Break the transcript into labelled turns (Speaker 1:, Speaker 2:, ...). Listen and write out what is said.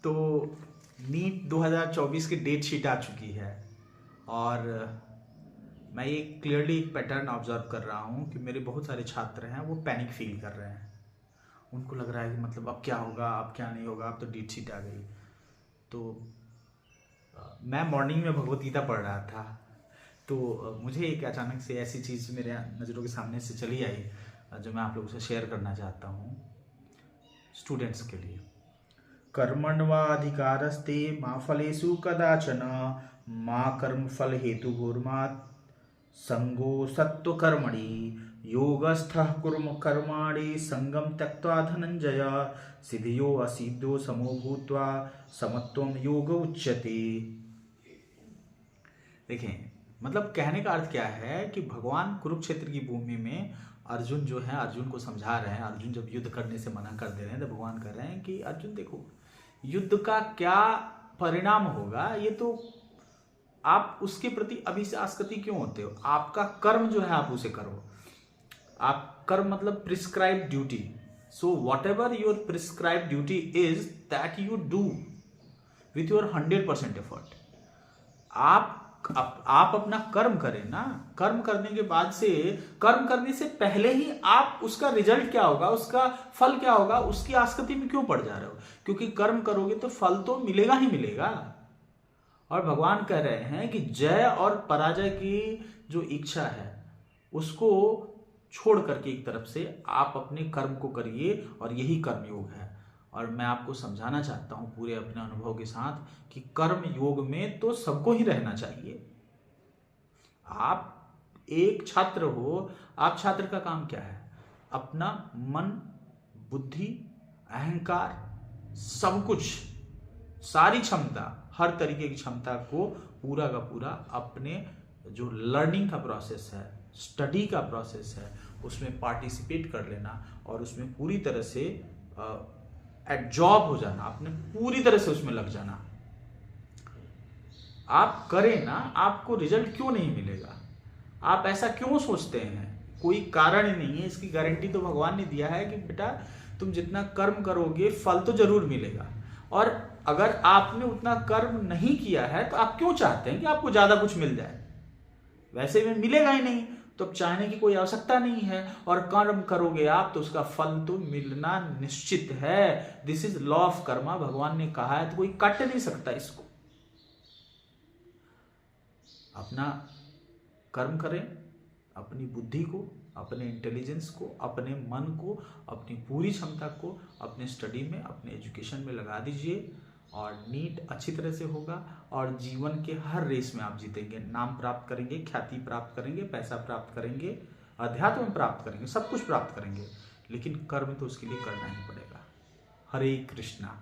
Speaker 1: तो नीट 2024 की date sheet आ चुकी है और मैं ये क्लियरली एक पैटर्न ऑब्जर्व कर रहा हूँ कि मेरे बहुत सारे छात्र हैं वो पैनिक फील कर रहे हैं। उनको लग रहा है कि मतलब अब क्या होगा, अब क्या नहीं होगा, अब तो डेट शीट आ गई। तो मैं मॉर्निंग में भगवत गीता पढ़ रहा था, तो मुझे एक अचानक से ऐसी चीज़ मेरे नज़रों के सामने से चली आई जो मैं आप लोगों से शेयर करना चाहता हूँ स्टूडेंट्स के लिए। कर्मण्वाधिकारस्ते मा फलेषु कदाचन मा कर्मफल हेतुर्मा संगो सत्त्वकर्मणि योगस्थः कुर्म कर्माणि संगम त्यक्त्वा धनंजय सिद्धियो असिद्धो समो भूत्वा समत्वम योग उच्यते। देखें, मतलब कहने का अर्थ क्या है कि भगवान कुरुक्षेत्र की भूमि में अर्जुन जो है, अर्जुन को समझा रहे हैं। अर्जुन जब युद्ध करने से मना कर दे रहे हैं तो भगवान कह रहे हैं कि अर्जुन देखो, युद्ध का क्या परिणाम होगा ये तो आप उसके प्रति अभी से आसक्ति क्यों होते हो। आपका कर्म जो है आप उसे करो। आप कर्म मतलब prescribe duty. So what ever your prescribe duty is that you do with your 100% effort. आप अपना कर्म करें ना। कर्म करने के बाद से, कर्म करने से पहले ही आप उसका रिजल्ट क्या होगा, उसका फल क्या होगा, उसकी आसक्ति में क्यों पड़ जा रहे हो। क्योंकि कर्म करोगे तो फल तो मिलेगा ही मिलेगा। और भगवान कह रहे हैं कि जय और पराजय की जो इच्छा है उसको छोड़ करके एक तरफ से आप अपने कर्म को करिए और यही कर्मयोग है। और मैं आपको समझाना चाहता हूं पूरे अपने अनुभव के साथ कि कर्म योग में तो सबको ही रहना चाहिए। आप एक छात्र हो, आप छात्र का काम क्या है, अपना मन, बुद्धि, अहंकार, सब कुछ, सारी क्षमता, हर तरीके की क्षमता को पूरा का पूरा अपने जो लर्निंग का प्रोसेस है, स्टडी का प्रोसेस है, उसमें पार्टिसिपेट कर लेना और उसमें पूरी तरह से एडजॉर्ब हो जाना, अपने पूरी तरह से उसमें लग जाना। आप करें ना, आपको रिजल्ट क्यों नहीं मिलेगा, आप ऐसा क्यों सोचते हैं, कोई कारण ही नहीं है। इसकी गारंटी तो भगवान ने दिया है कि बेटा तुम जितना कर्म करोगे फल तो जरूर मिलेगा। और अगर आपने उतना कर्म नहीं किया है तो आप क्यों चाहते हैं कि आपको ज्यादा कुछ मिल जाए। वैसे में मिलेगा ही नहीं तो अब चाहने की कोई आवश्यकता नहीं है। और कर्म करोगे आप तो उसका फल तो मिलना निश्चित है। This is law of Karma, भगवान ने कहा है, तो कोई काट नहीं सकता इसको। अपना कर्म करें, अपनी बुद्धि को, अपने इंटेलिजेंस को, अपने मन को, अपनी पूरी क्षमता को अपने स्टडी में, अपने एजुकेशन में लगा दीजिए और नीट अच्छी तरह से होगा और जीवन के हर रेस में आप जीतेंगे। नाम प्राप्त करेंगे, ख्याति प्राप्त करेंगे, पैसा प्राप्त करेंगे, अध्यात्म प्राप्त करेंगे, सब कुछ प्राप्त करेंगे। लेकिन कर्म तो उसके लिए करना ही पड़ेगा। हरे कृष्णा।